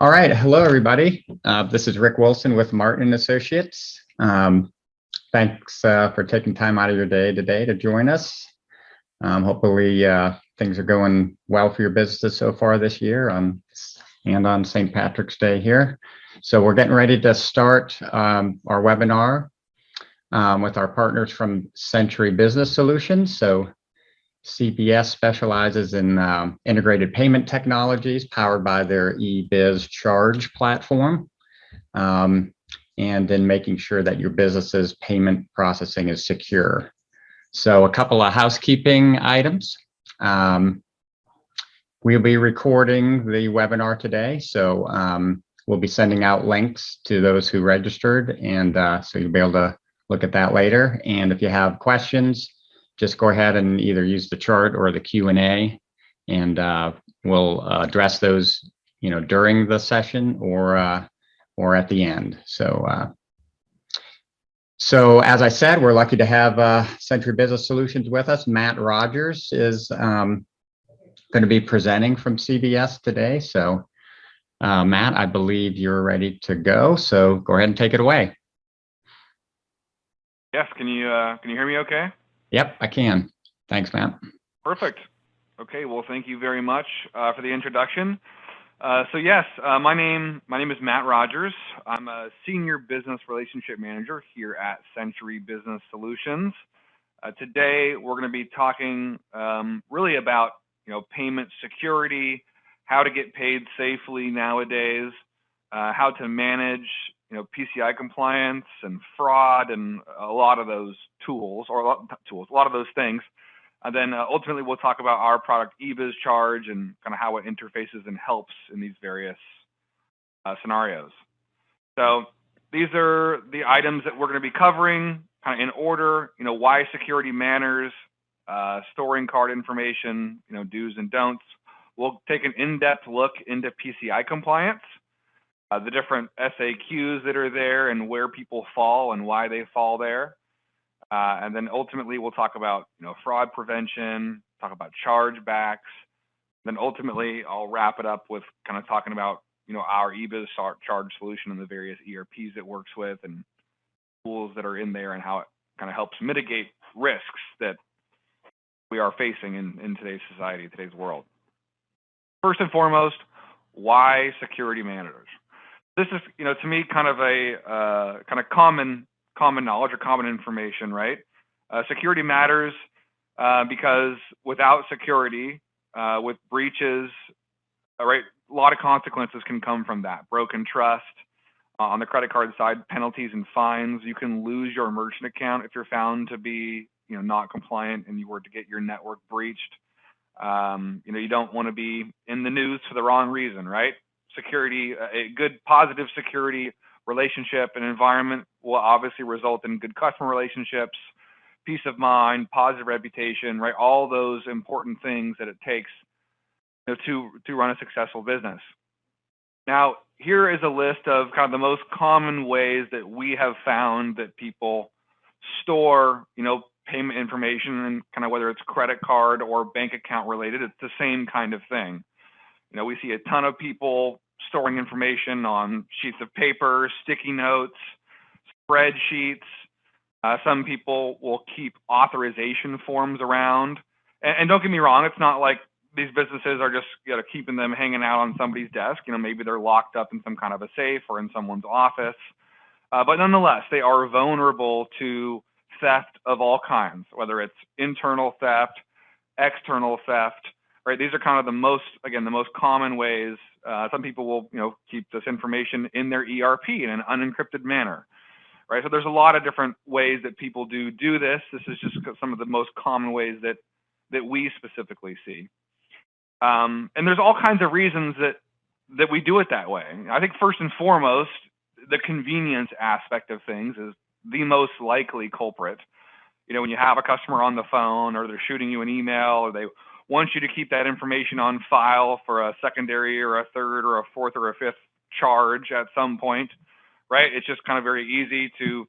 All right, hello everybody. This is Rick Wilson with Martin Associates. Thanks for taking time out of your day today to join us. Hopefully things are going well for your businesses so far this year and on St. Patrick's Day here. So we're getting ready to start our webinar with our partners from Century Business Solutions. So CBS specializes in integrated payment technologies powered by their EBizCharge platform, and in making sure that your business's payment processing is secure. So a couple of housekeeping items. We'll be recording the webinar today, so we'll be sending out links to those who registered, and so you'll be able to look at that later. And if you have questions, just go ahead and either use the chart or the Q&A, and we'll address those, during the session or at the end. So as I said, we're lucky to have Century Business Solutions with us. Matt Rogers is going to be presenting from CBS today. So Matt, I believe you're ready to go. So go ahead and take it away. Yes, can you hear me okay? Yep, I can. Thanks, Matt. Perfect. Okay, well, thank you very much for the introduction. So yes, my name is Matt Rogers. I'm a Senior Business Relationship Manager here at Century Business Solutions. Today, we're going to be talking really about payment security, how to get paid safely nowadays, how to manage PCI compliance and fraud and a lot of those tools, or a lot of those things. And then ultimately we'll talk about our product EBizCharge and kind of how it interfaces and helps in these various scenarios. So these are the items that we're going to be covering kind of in order, why security matters, storing card information, do's and don'ts. We'll take an in-depth look into PCI compliance, the different SAQs that are there and where people fall and why they fall there. And then ultimately we'll talk about fraud prevention, talk about chargebacks. Then ultimately I'll wrap it up with kind of talking about our EBizCharge solution and the various ERPs it works with and tools that are in there and how it kind of helps mitigate risks that we are facing in today's society, today's world. First and foremost, why security matters. This is, to me, kind of a common knowledge or common information, right? Security matters because without security, with breaches, right, a lot of consequences can come from that. Broken trust. On the credit card side, penalties and fines. You can lose your merchant account if you're found to be, not compliant and you were to get your network breached. You don't want to be in the news for the wrong reason, right? Security, a good positive security relationship and environment will obviously result in good customer relationships, peace of mind, positive reputation, right? All those important things that it takes to run a successful business. Now, here is a list of kind of the most common ways that we have found that people store, payment information, and kind of whether it's credit card or bank account related, it's the same kind of thing. We see a ton of people storing information on sheets of paper, sticky notes, spreadsheets. Some people will keep authorization forms around. And don't get me wrong, it's not like these businesses are just keeping them hanging out on somebody's desk. Maybe they're locked up in some kind of a safe or in someone's office. But nonetheless, they are vulnerable to theft of all kinds, whether it's internal theft, external theft. Right, these are kind of the most common ways. Some people will, keep this information in their ERP in an unencrypted manner, right? So there's a lot of different ways that people do this. This is just some of the most common ways that we specifically see. And there's all kinds of reasons that we do it that way. I think first and foremost, the convenience aspect of things is the most likely culprit. When you have a customer on the phone or they're shooting you an email or they want you to keep that information on file for a secondary or a third or a fourth or a fifth charge at some point, right? It's just kind of very easy to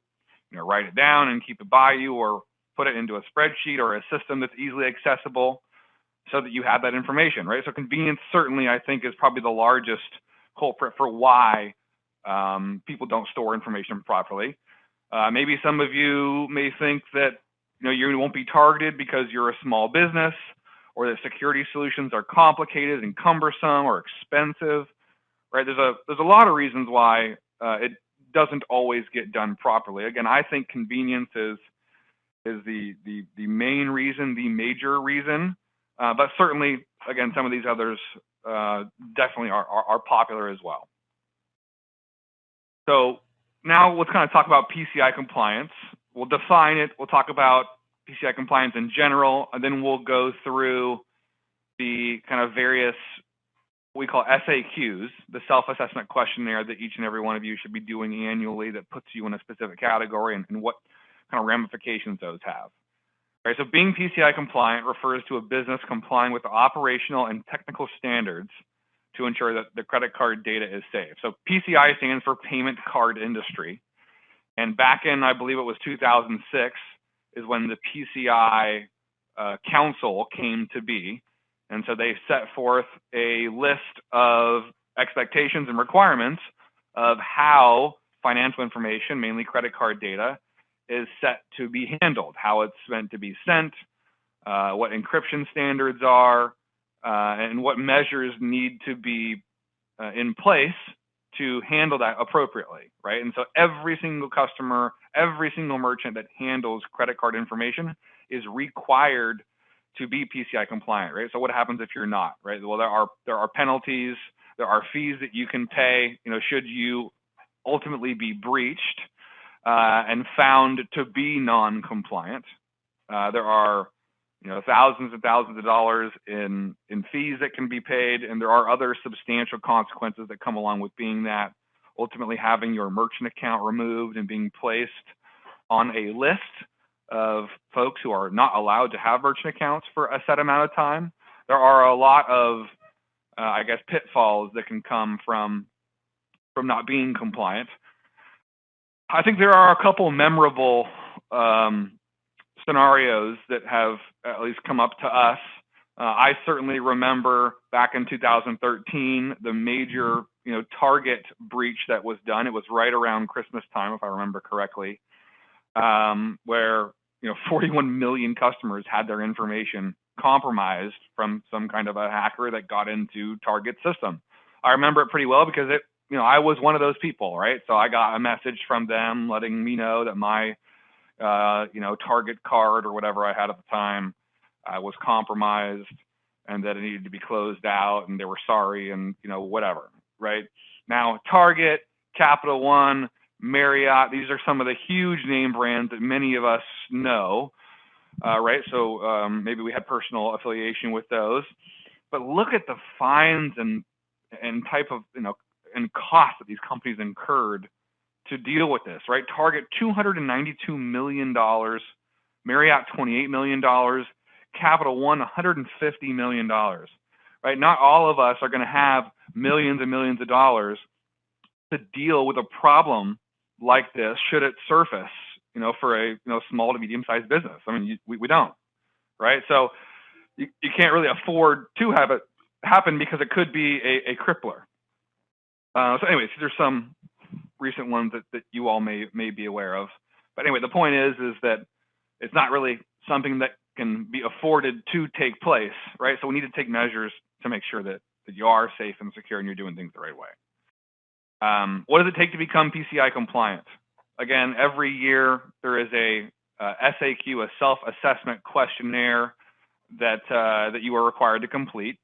write it down and keep it by you or put it into a spreadsheet or a system that's easily accessible so that you have that information, right? So convenience certainly, I think, is probably the largest culprit for why people don't store information properly. Maybe some of you may think that you won't be targeted because you're a small business, or that security solutions are complicated and cumbersome or expensive. Right? There's a lot of reasons why it doesn't always get done properly. Again, I think convenience is the main reason, the major reason, but certainly, again, some of these others definitely are popular as well. So now let's kind of talk about PCI compliance. We'll define it. We'll talk about PCI compliance in general, and then we'll go through the kind of various what we call SAQs, the self-assessment questionnaire that each and every one of you should be doing annually that puts you in a specific category, and what kind of ramifications those have. All right, so being PCI compliant refers to a business complying with the operational and technical standards to ensure that the credit card data is safe. So PCI stands for Payment Card Industry. And back in, I believe it was 2006, is when the PCI Council came to be. And so they set forth a list of expectations and requirements of how financial information, mainly credit card data, is set to be handled, how it's meant to be sent, what encryption standards are, and what measures need to be in place to handle that appropriately, right? And so every single customer, every single merchant that handles credit card information is required to be PCI compliant, right? So what happens if you're not, right? Well, there are penalties, there are fees that you can pay, should you ultimately be breached and found to be non-compliant. There are thousands and thousands of dollars in fees that can be paid, and there are other substantial consequences that come along with being that, ultimately having your merchant account removed and being placed on a list of folks who are not allowed to have merchant accounts for a set amount of time. There are a lot of, I guess, pitfalls that can come from not being compliant. I think there are a couple memorable scenarios that have at least come up to us. I certainly remember back in 2013, the major, Target breach that was done. It was right around Christmas time, if I remember correctly, where 41 million customers had their information compromised from some kind of a hacker that got into Target's system. I remember it pretty well because I was one of those people, right? So I got a message from them letting me know that my Target card or whatever I had at the time was compromised and that it needed to be closed out, and they were sorry, and whatever, right? Now, Target, Capital One, Marriott, these are some of the huge name brands that many of us know, right? So maybe we had personal affiliation with those, but look at the fines and type of, and costs that these companies incurred to deal with this, right? Target, $292 million, Marriott, $28 million, Capital One, $150 million, right? Not all of us are going to have millions and millions of dollars to deal with a problem like this should it surface, for a small to medium-sized business. I mean, we don't, right? So you can't really afford to have it happen because it could be a crippler. So anyways, there's some recent ones that you all may be aware of. But anyway, the point is that it's not really something that can be afforded to take place, right? So we need to take measures to make sure that you are safe and secure and you're doing things the right way. What does it take to become PCI compliant? Again, every year there is a SAQ, a self-assessment questionnaire that you are required to complete.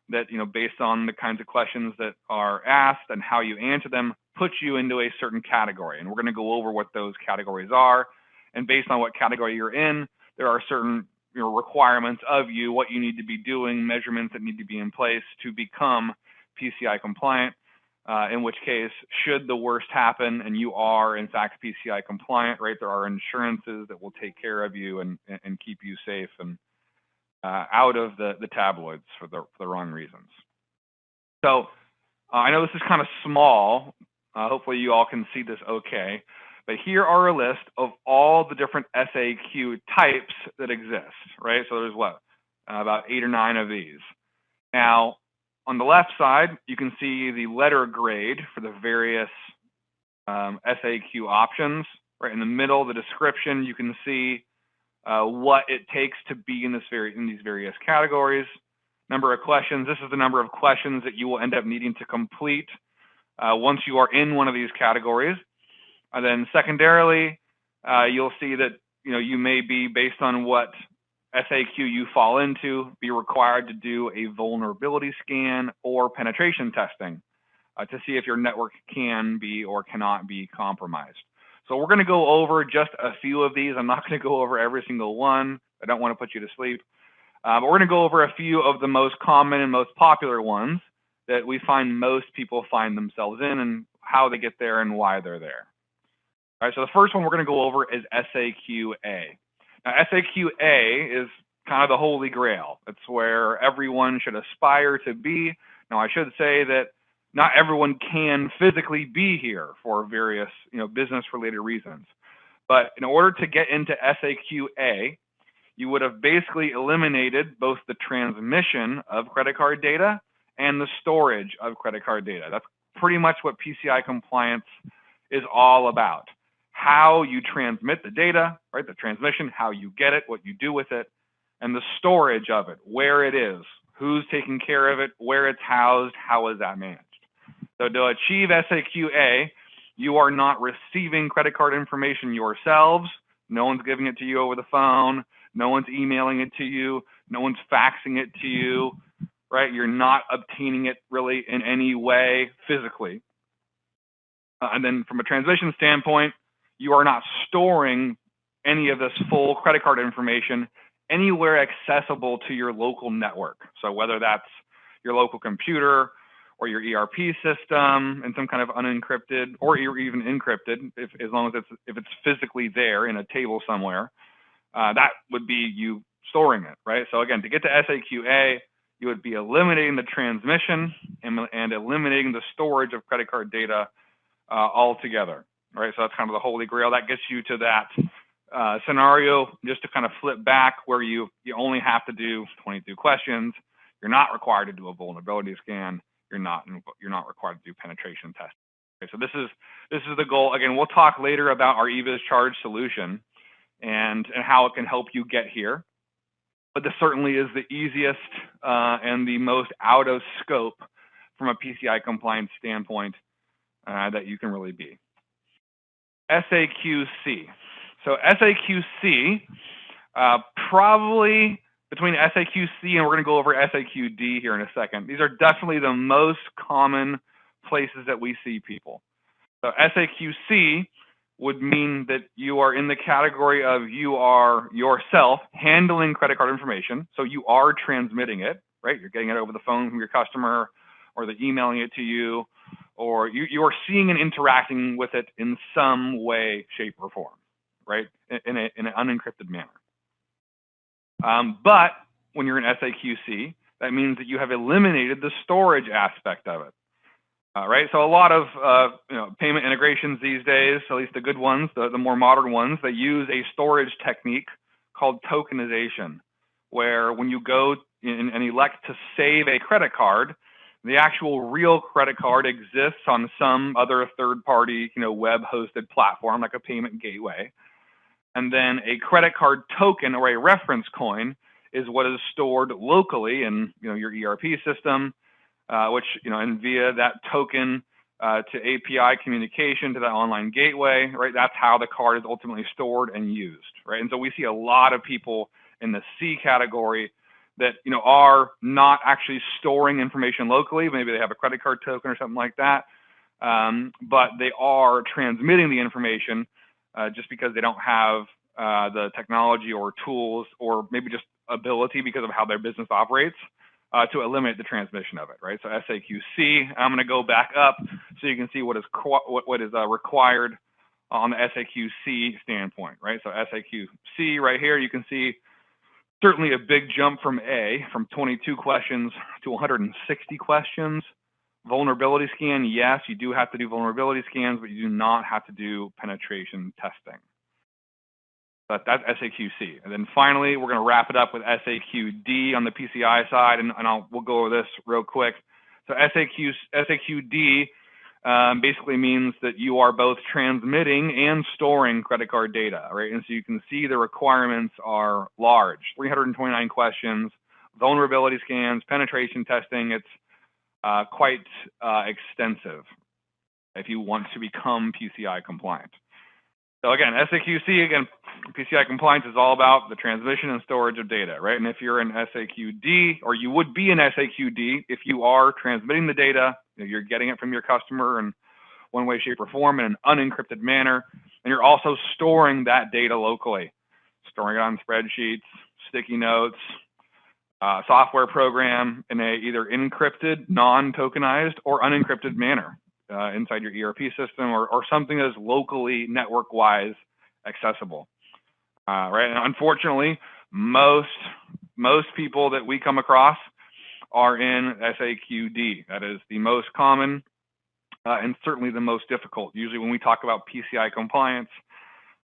That based on the kinds of questions that are asked and how you answer them, puts you into a certain category. And we're going to go over what those categories are. And based on what category you're in, there are certain requirements of you, what you need to be doing, measurements that need to be in place to become PCI compliant. In which case, should the worst happen and you are in fact PCI compliant, right, there are insurances that will take care of you and keep you safe and out of the tabloids for the wrong reasons. So I know this is kind of small. Hopefully you all can see this okay. But here are a list of all the different SAQ types that exist, right? So there's what? About 8 or 9 of these. Now, on the left side, you can see the letter grade for the various SAQ options. Right in the middle, the description, you can see what it takes to be in these various categories. Number of questions. This is the number of questions that you will end up needing to complete once you are in one of these categories. And then secondarily, you'll see that you may be, based on what SAQ you fall into, be required to do a vulnerability scan or penetration testing to see if your network can be or cannot be compromised. So we're going to go over just a few of these. I'm not going to go over every single one. I don't want to put you to sleep. But we're going to go over a few of the most common and most popular ones that we find most people find themselves in, and how they get there and why they're there. All right, so the first one we're going to go over is SAQ-A. Now, SAQ-A is kind of the holy grail. It's where everyone should aspire to be. Now, I should say that not everyone can physically be here for various, business-related reasons. But in order to get into SAQ-A, you would have basically eliminated both the transmission of credit card data and the storage of credit card data. That's pretty much what PCI compliance is all about. How you transmit the data, right? The transmission, how you get it, what you do with it, and the storage of it, where it is, who's taking care of it, where it's housed, how is that managed. So to achieve SAQ-A, you are not receiving credit card information yourselves. No one's giving it to you over the phone. No one's emailing it to you. No one's faxing it to you, right? You're not obtaining it really in any way physically. And then from a transmission standpoint, you are not storing any of this full credit card information anywhere accessible to your local network. So whether that's your local computer or your ERP system in some kind of unencrypted or even encrypted, as long as it's physically there in a table somewhere, that would be you storing it, right? So again, to get to SAQ-A, you would be eliminating the transmission and eliminating the storage of credit card data altogether, right? So that's kind of the holy grail. That gets you to that scenario, just to kind of flip back, where you only have to do 22 questions. You're not required to do a vulnerability scan. You're not required to do penetration testing. Okay, so this is the goal. Again, we'll talk later about our EBizCharge solution and how it can help you get here. But this certainly is the easiest and the most out of scope from a PCI compliance standpoint that you can really be. SAQ-C. So SAQ-C, probably between SAQ-C and we're going to go over SAQ-D here in a second. These are definitely the most common places that we see people. So SAQ-C would mean that you are in the category of you are yourself handling credit card information. So you are transmitting it, right? You're getting it over the phone from your customer, or they're emailing it to you, or you are seeing and interacting with it in some way, shape, or form, right? In an unencrypted manner. But when you're in SAQ-C, that means that you have eliminated the storage aspect of it. Right, so a lot of payment integrations these days, at least the good ones, the more modern ones, they use a storage technique called tokenization, where when you go in and elect to save a credit card, the actual real credit card exists on some other third-party, web-hosted platform like a payment gateway, and then a credit card token or a reference coin is what is stored locally in your ERP system. Which, and via that token to API communication to that online gateway, right? That's how the card is ultimately stored and used, right? And so we see a lot of people in the C category that, are not actually storing information locally. Maybe they have a credit card token or something like that, but they are transmitting the information just because they don't have the technology or tools, or maybe just ability because of how their business operates. To eliminate the transmission of it, right? So SAQ-C, I'm going to go back up so you can see what is required on the SAQ-C standpoint, right? So SAQ-C right here, you can see certainly a big jump from A, from 22 questions to 160 questions. Vulnerability scan, yes, you do have to do vulnerability scans, but you do not have to do penetration testing. But that's SAQ-C. And then finally, we're going to wrap it up with SAQ-D on the PCI side, and we'll go over this real quick. So SAQD basically means that you are both transmitting and storing credit card data, right? And so you can see the requirements are large, 329 questions, vulnerability scans, penetration testing. It's quite extensive if you want to become PCI compliant. So again, SAQC, PCI compliance is all about the transmission and storage of data, right? And if you're in SAQD, or you would be in SAQD, if you are transmitting the data, you're getting it from your customer in one way, shape, or form in an unencrypted manner, and you're also storing that data locally, storing it on spreadsheets, sticky notes, software program in a either encrypted, non-tokenized, or unencrypted manner inside your ERP system, or something that is locally network-wise accessible. Right? And unfortunately, most people that we come across are in SAQD. That is the most common and certainly the most difficult. Usually, when we talk about PCI compliance,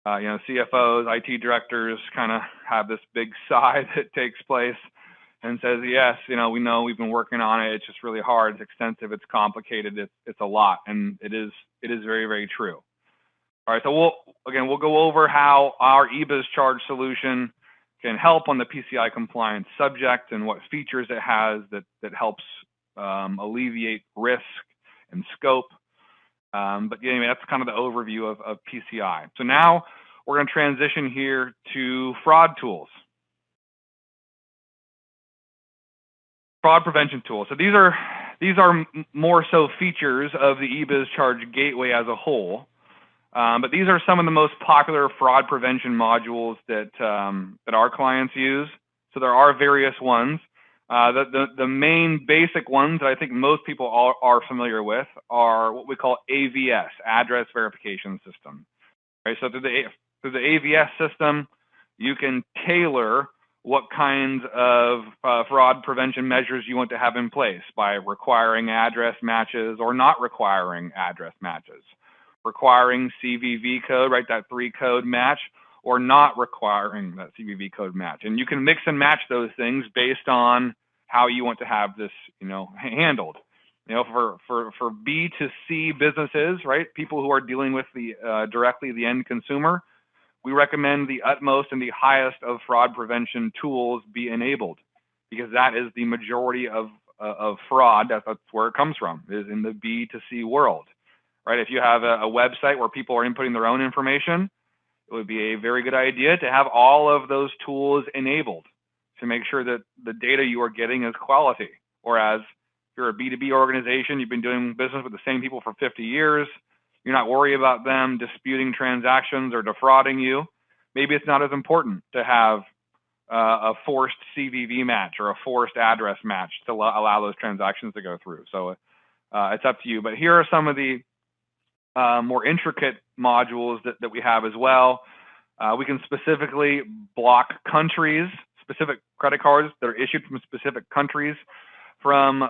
CFOs, IT directors kind of have this big sigh that takes place and says, yes, we know we've been working on it. It's just really hard. It's extensive. It's complicated. It's a lot. And it is very, very true. All right. So we'll go over how our EBizCharge solution can help on the PCI compliance subject and what features it has that helps alleviate risk and scope. But anyway, that's kind of the overview of PCI. So now we're going to transition here to fraud tools. Fraud prevention tools. So these are more so features of the EBizCharge gateway as a whole, but these are some of the most popular fraud prevention modules that our clients use. So there are various ones. The main basic ones that I think most people are familiar with are what we call AVS, Address Verification System. Right. So through the AVS system, you can tailor what kinds of fraud prevention measures you want to have in place by requiring address matches or not requiring address matches, requiring CVV code, right, that 3-code match, or not requiring that CVV code match. And you can mix and match those things based on how you want to have this, handled. For B2C businesses, right, people who are dealing with directly the end consumer, we recommend the utmost and the highest of fraud prevention tools be enabled, because that is the majority of fraud. That's where it comes from, is in the B2C world, right? If you have a website where people are inputting their own information, it would be a very good idea to have all of those tools enabled to make sure that the data you are getting is quality. Whereas if you're a B2B organization, you've been doing business with the same people for 50 years, you're not worried about them disputing transactions or defrauding you. Maybe it's not as important to have a forced CVV match or a forced address match to allow those transactions to go through. So it's up to you. But here are some of the more intricate modules that we have as well. We can specifically block countries, specific credit cards that are issued from specific countries from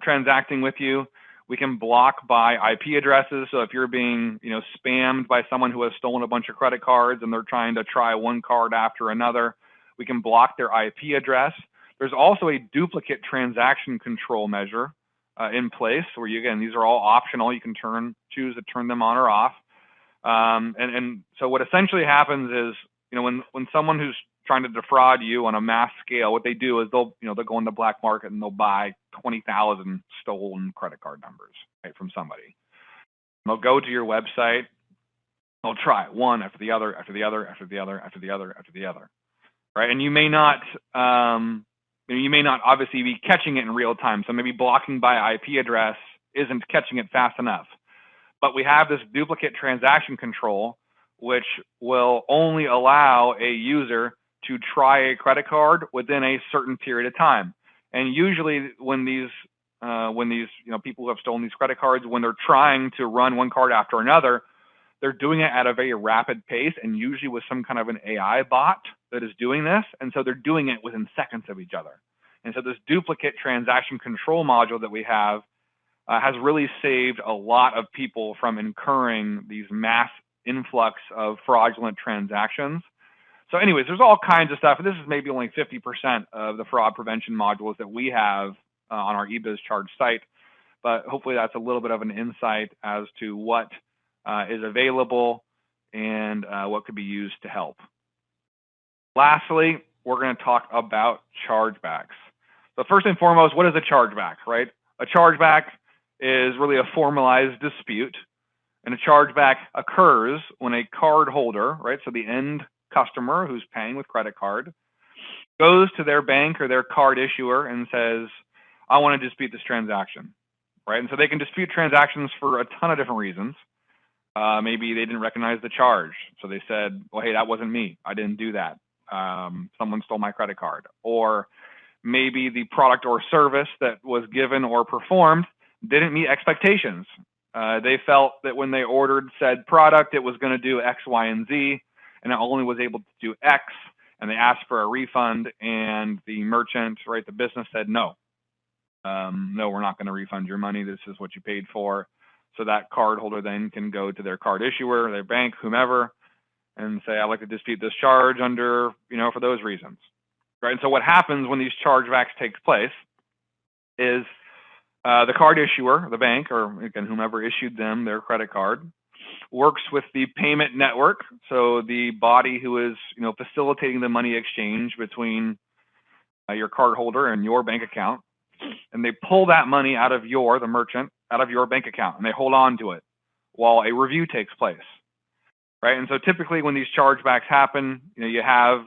transacting with you. We can block by IP addresses. So if you're being, spammed by someone who has stolen a bunch of credit cards and they're trying to try one card after another, we can block their IP address. There's also a duplicate transaction control measure in place where these are all optional. You can choose to turn them on or off. And so what essentially happens is, when someone who's trying to defraud you on a mass scale, what they do is they'll go in the black market and they'll buy 20,000 stolen credit card numbers, right, from somebody. They'll go to your website, they'll try one after the other, after the other, after the other, after the other, after the other, right? And you may not obviously be catching it in real time. So maybe blocking by IP address isn't catching it fast enough. But we have this duplicate transaction control, which will only allow a user to try a credit card within a certain period of time. And usually when these people who have stolen these credit cards, when they're trying to run one card after another, they're doing it at a very rapid pace and usually with some kind of an AI bot that is doing this. And so they're doing it within seconds of each other. And so this duplicate transaction control module that we have has really saved a lot of people from incurring these mass influx of fraudulent transactions. So anyways, there's all kinds of stuff. This is maybe only 50% of the fraud prevention modules that we have on our EBizCharge site. But hopefully that's a little bit of an insight as to what is available and what could be used to help. Lastly, we're going to talk about chargebacks. So first and foremost, what is a chargeback, right? A chargeback is really a formalized dispute, and a chargeback occurs when a card holder, right, so the end customer who's paying with credit card, goes to their bank or their card issuer and says, I want to dispute this transaction, right? And so they can dispute transactions for a ton of different reasons. Maybe they didn't recognize the charge, so they said, well, hey, that wasn't me. I didn't do that. Someone stole my credit card. Or maybe the product or service that was given or performed didn't meet expectations. They felt that when they ordered said product, it was going to do X, Y, and Z, and it only was able to do X, and they asked for a refund, and the merchant, right, the business said, no, we're not going to refund your money. This is what you paid for. So that card holder then can go to their card issuer, their bank, whomever, and say, I'd like to dispute this charge under, for those reasons, right? And so what happens when these chargebacks takes place is the card issuer, the bank, or again, whomever issued them their credit card, works with the payment network, so the body who is, facilitating the money exchange between your card holder and your bank account, and they pull that money out of the merchant, out of your bank account, and they hold on to it while a review takes place, right? And so typically when these chargebacks happen, you have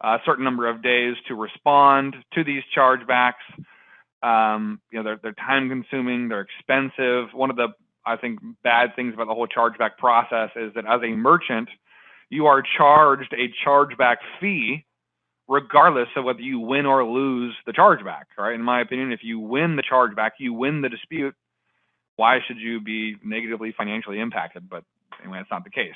a certain number of days to respond to these chargebacks. They're time consuming, they're expensive. One of the, I think, bad things about the whole chargeback process is that as a merchant, you are charged a chargeback fee regardless of whether you win or lose the chargeback, right? In my opinion, if you win the chargeback, you win the dispute, why should you be negatively financially impacted? But anyway, that's not the case.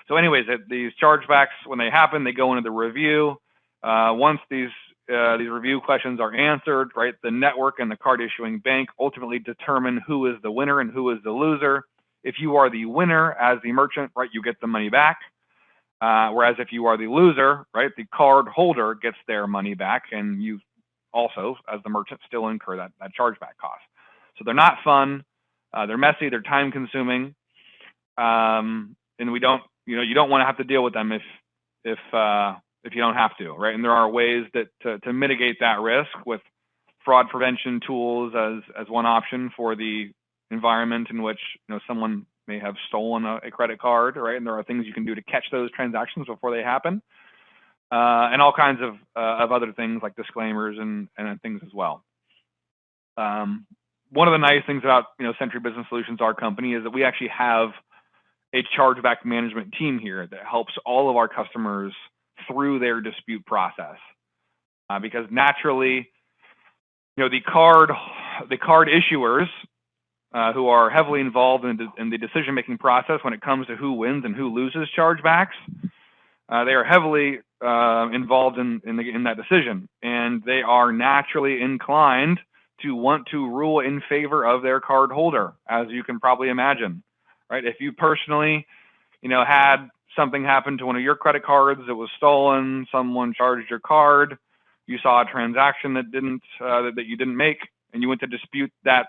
So anyways, these chargebacks, when they happen, they go into the review. Once these review questions are answered, right, the network and the card issuing bank ultimately determine who is the winner and who is the loser. If you are the winner as the merchant, right, you get the money back. Whereas if you are the loser, right, the card holder gets their money back, and you also, as the merchant, still incur that chargeback cost. So they're not fun. They're messy. They're time consuming. And you don't want to have to deal with them if you don't have to, right? And there are ways to mitigate that risk with fraud prevention tools as one option for the environment in which someone may have stolen a credit card, right? And there are things you can do to catch those transactions before they happen, and all kinds of other things like disclaimers and things as well. One of the nice things about Century Business Solutions, our company, is that we actually have a chargeback management team here that helps all of our customers through their dispute process, because naturally, the card issuers who are heavily involved in the decision-making process when it comes to who wins and who loses chargebacks, they are heavily involved in that decision, and they are naturally inclined to want to rule in favor of their card holder, as you can probably imagine, right? If you personally, had something happen to one of your credit cards that was stolen, someone charged your card, you saw a transaction that you didn't make, and you went to dispute that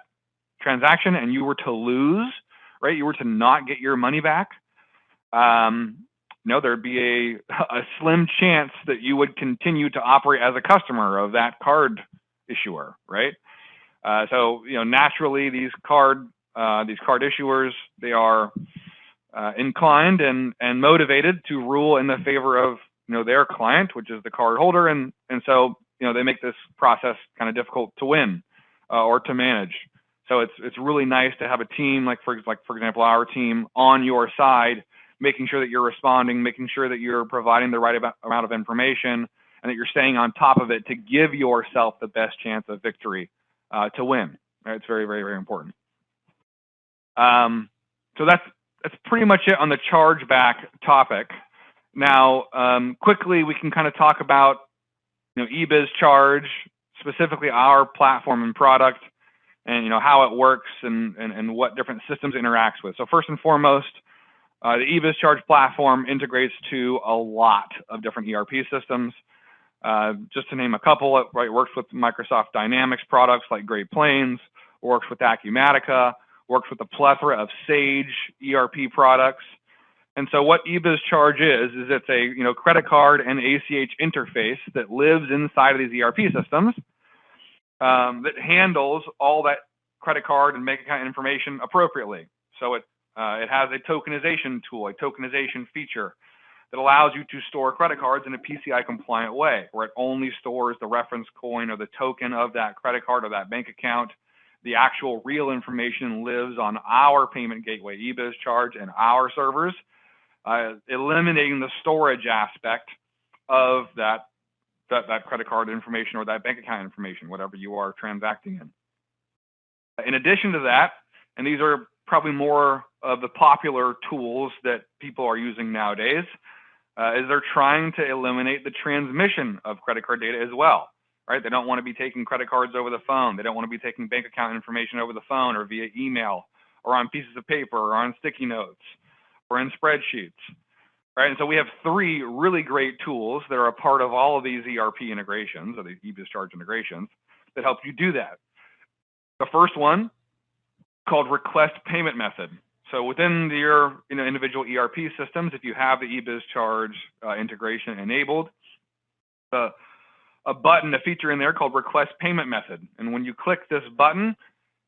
transaction, and you were to lose, right? You were to not get your money back. There'd be a slim chance that you would continue to operate as a customer of that card issuer, right? So naturally, these card issuers, they are inclined and motivated to rule in the favor of their client, which is the card holder, and so they make this process kind of difficult to win or to manage. So it's really nice to have a team like for example our team on your side, making sure that you're responding, making sure that you're providing the right amount of information, and that you're staying on top of it to give yourself the best chance of victory to win. Right? It's very, very, very important. So that's pretty much it on the chargeback topic. Now, quickly we can kind of talk about EBizCharge, specifically our platform and product, and how it works and what different systems it interacts with. So first and foremost, the EBizCharge platform integrates to a lot of different ERP systems. Just to name a couple, it works with Microsoft Dynamics products like Great Plains, works with Acumatica, works with a plethora of Sage ERP products. And so what EBizCharge is it's a credit card and ACH interface that lives inside of these ERP systems that handles all that credit card and bank account information appropriately. So it has a tokenization tool, a tokenization feature that allows you to store credit cards in a PCI compliant way, where it only stores the reference coin or the token of that credit card or that bank account. The actual real information lives on our payment gateway, EBizCharge, and our servers, eliminating the storage aspect of that credit card information or that bank account information, whatever you are transacting in. In addition to that, and these are probably more of the popular tools that people are using nowadays, is they're trying to eliminate the transmission of credit card data as well, right? They don't want to be taking credit cards over the phone. They don't want to be taking bank account information over the phone or via email or on pieces of paper or on sticky notes or in spreadsheets, right? And so we have 3 really great tools that are a part of all of these ERP integrations or the EBizCharge integrations that help you do that. The first one, called Request Payment Method. So within your individual ERP systems, if you have the EBizCharge integration enabled, a feature in there called Request Payment Method. And when you click this button,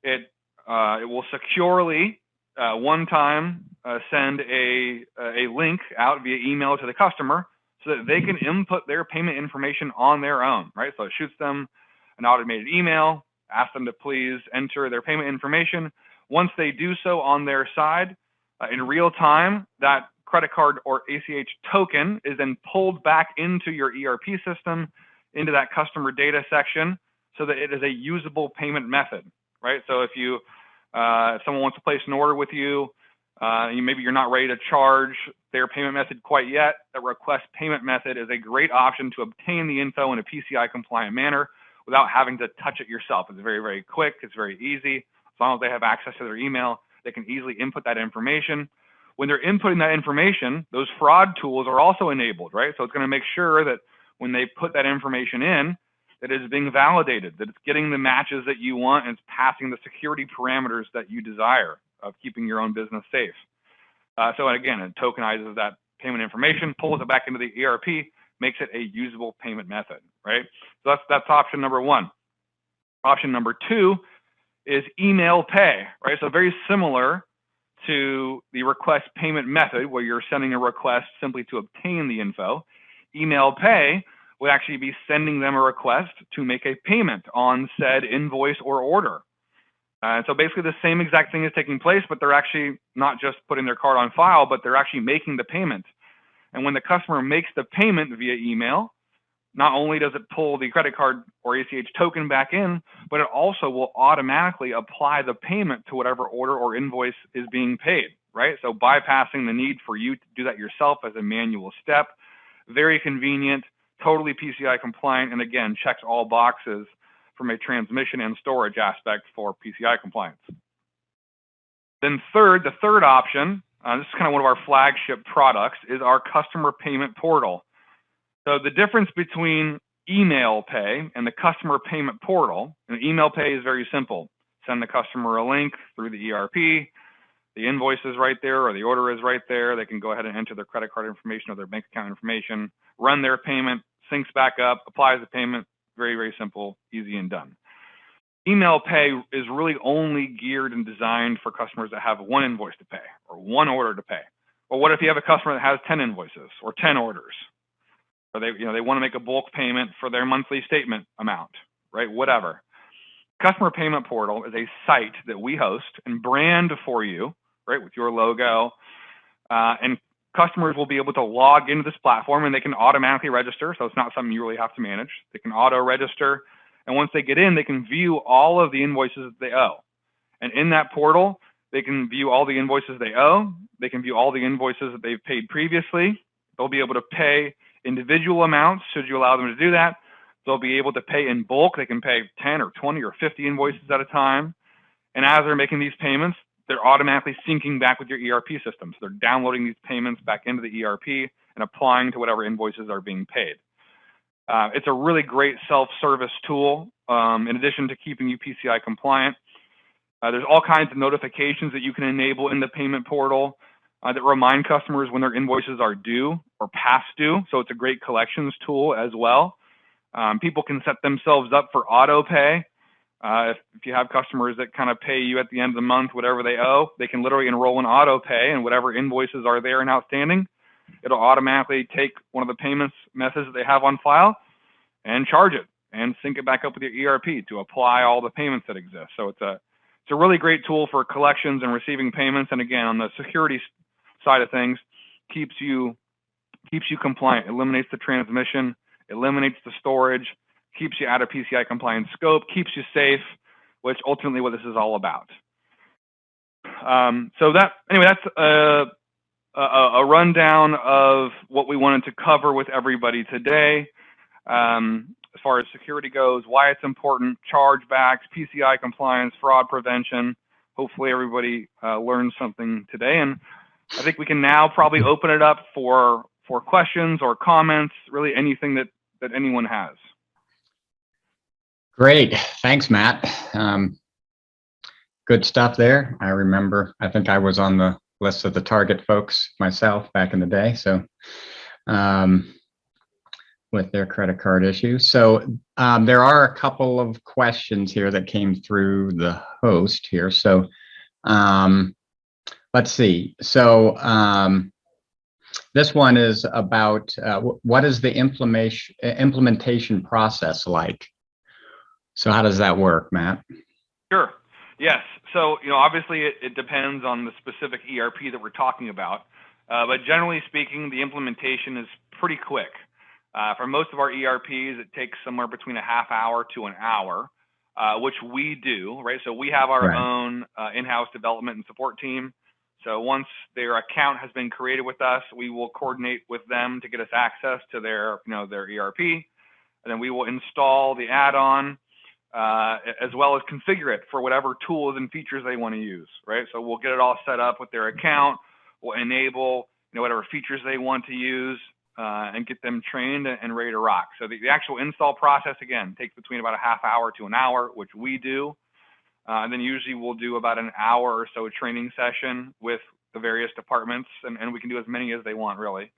it will securely one time send a link out via email to the customer so that they can input their payment information on their own, right? So it shoots them an automated email, asks them to please enter their payment information. Once they do so on their side, in real time, that credit card or ACH token is then pulled back into your ERP system, into that customer data section, so that it is a usable payment method, right? So if someone wants to place an order with you, maybe you're not ready to charge their payment method quite yet, the request payment method is a great option to obtain the info in a PCI compliant manner without having to touch it yourself. It's very, very quick. It's very easy. As long as they have access to their email, they can easily input that information. When they're inputting that information, those fraud tools are also enabled, right? So it's going to make sure that when they put that information in, that it is being validated, that it's getting the matches that you want, and it's passing the security parameters that you desire of keeping your own business safe. So again, it tokenizes that payment information, pulls it back into the ERP, makes it a usable payment method, right? So that's option number 1. Option number 2 is email pay, right? So very similar to the request payment method where you're sending a request simply to obtain the info. Email pay would actually be sending them a request to make a payment on said invoice or order. So basically the same exact thing is taking place, but they're actually not just putting their card on file, but they're actually making the payment. And when the customer makes the payment via email, not only does it pull the credit card or ACH token back in, but it also will automatically apply the payment to whatever order or invoice is being paid, right? So bypassing the need for you to do that yourself as a manual step. Very convenient, totally PCI compliant, and again, checks all boxes from a transmission and storage aspect for PCI compliance. Then the third option, this is kind of one of our flagship products, is our customer payment portal. So the difference between email pay and the customer payment portal, and email pay is very simple. Send the customer a link through the ERP, the invoice is right there or the order is right there. They can go ahead and enter their credit card information or their bank account information, run their payment, syncs back up, applies the payment. Very, very simple, easy and done. Email pay is really only geared and designed for customers that have 1 invoice to pay or 1 order to pay. Or what if you have a customer that has 10 invoices or 10 orders? Or they want to make a bulk payment for their monthly statement amount, right? Whatever. Customer Payment Portal is a site that we host and brand for you, right, with your logo. And customers will be able to log into this platform and they can automatically register. So it's not something you really have to manage. They can auto register. And once they get in, they can view all of the invoices that they owe. And in that portal, they can view all the invoices they owe. They can view all the invoices that they've paid previously. They'll be able to pay individual amounts should you allow them to do that. They'll be able to pay in bulk. They can pay 10 or 20 or 50 invoices at a time. And as they're making these payments, they're automatically syncing back with your ERP system. So they're downloading these payments back into the ERP and applying to whatever invoices are being paid. It's a really great self-service tool. In addition to keeping you PCI compliant, there's all kinds of notifications that you can enable in the payment portal that remind customers when their invoices are due or past due. So it's a great collections tool as well. People can set themselves up for auto pay. If you have customers that kind of pay you at the end of the month, whatever they owe, they can literally enroll in auto pay, and whatever invoices are there and outstanding, it'll automatically take one of the payments methods that they have on file and charge it and sync it back up with your ERP to apply all the payments that exist. So it's a really great tool for collections and receiving payments. And again, on the security side of things, keeps you compliant, eliminates the transmission, eliminates the storage, keeps you out of PCI compliance scope, keeps you safe, which ultimately what this is all about. So that's a rundown of what we wanted to cover with everybody today. As far as security goes, why it's important, chargebacks, PCI compliance, fraud prevention. Hopefully everybody learned something today. And I think we can now probably open it up for questions or comments, really anything that anyone has. Great. Thanks, Matt. Good stuff there. I think I was on the list of the target folks myself back in the day. So with their credit card issues. So there are a couple of questions here that came through the host here. So let's see. So this one is about what is the implementation process like? So how does that work, Matt? Sure. Yes. So, obviously it depends on the specific ERP that we're talking about. But generally speaking, the implementation is pretty quick. For most of our ERPs, it takes somewhere between a half hour to an hour, which we do, right? So we have our own in-house development and support team. So once their account has been created with us, we will coordinate with them to get us access to their ERP, and then we will install the add-on, as well as configure it for whatever tools and features they want to use, right? So we'll get it all set up with their account. We'll enable whatever features they want to use, and get them trained and ready to rock. So the actual install process, again, takes between about a half hour to an hour, which we do. And then usually we'll do about an hour or so training session with the various departments, and we can do as many as they want, really,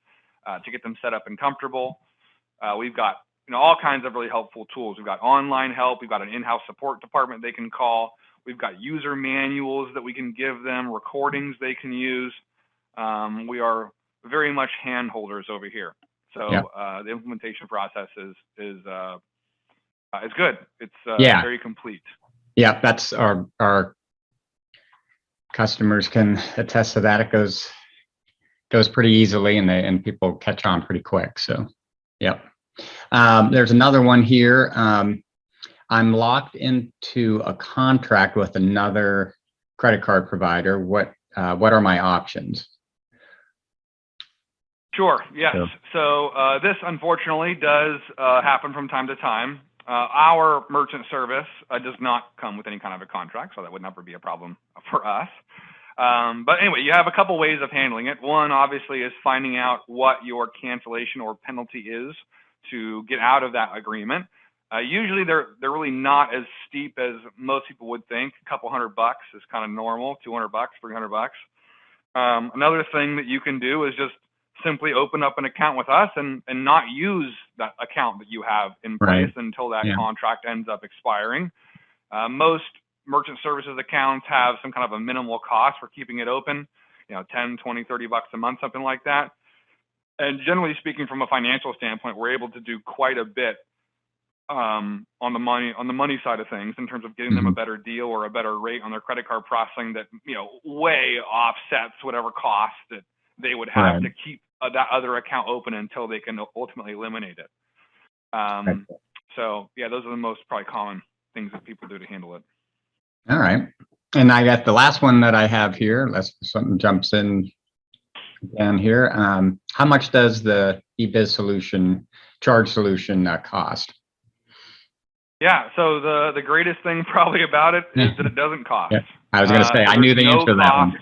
to get them set up and comfortable. We've got all kinds of really helpful tools. We've got online help. We've got an in-house support department they can call. We've got user manuals that we can give them, recordings they can use. We are very much hand holders over here. So the implementation process is good. It's very complete. Yeah, that's our customers can attest to that. It goes pretty easily, and people catch on pretty quick. So, yep. There's another one here. I'm locked into a contract with another credit card provider. What are my options? Sure. Yes. So this unfortunately does happen from time to time. Our merchant service does not come with any kind of a contract, so that would never be a problem for us. But anyway, you have a couple ways of handling it. One, obviously, is finding out what your cancellation or penalty is to get out of that agreement. Usually, they're really not as steep as most people would think. A couple $100 is kind of normal. $200, $300. Another thing that you can do is just simply open up an account with us and not use that account that you have in place until that contract ends up expiring. Most merchant services accounts have some kind of a minimal cost for keeping it open, $10, $20, $30 a month, something like that. And generally speaking, from a financial standpoint, we're able to do quite a bit on the money side of things in terms of getting them a better deal or a better rate on their credit card processing that way offsets whatever cost that they would have to keep that other account open until they can ultimately eliminate it. So yeah, those are the most probably common things that people do to handle it. All right. And I got the last one that I have here, unless something jumps in again here. How much does the EBizCharge solution cost? Yeah, so the greatest thing probably about it is that it doesn't cost. I was going to say, I knew the answer to that one.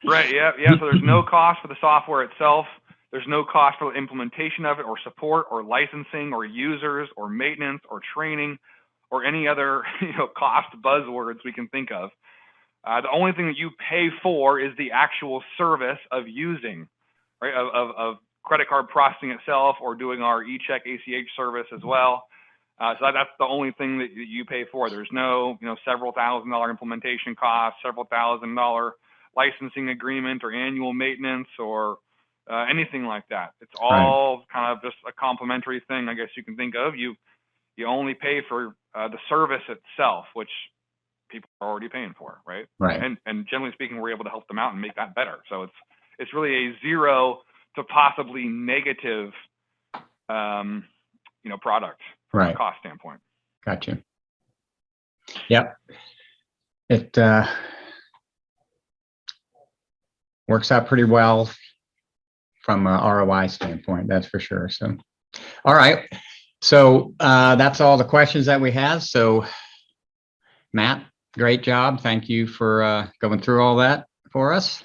Right, yeah. So there's no cost for the software itself. There's no cost for the implementation of it, or support, or licensing, or users, or maintenance, or training, or any other cost buzzwords we can think of. The only thing that you pay for is the actual service of using, right, of credit card processing itself, or doing our eCheck ACH service as well. So that's the only thing that you pay for. There's no several $1,000 implementation costs, several $1,000 licensing agreement, or annual maintenance, or anything like that. It's all kind of just a complimentary thing, I guess you can think of. You only pay for the service itself, which people are already paying for, right? Right. And generally speaking, we're able to help them out and make that better. So it's really a zero to possibly negative, product from a cost standpoint. Gotcha. Yep. It works out pretty well from a ROI standpoint, that's for sure. So, all right. So that's all the questions that we have. So, Matt, great job. Thank you for going through all that for us.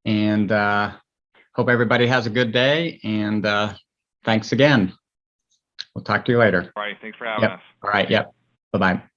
And hope everybody has a good day. And thanks again. We'll talk to you later. All right. Thanks for having us. All right. Yep. Bye-bye.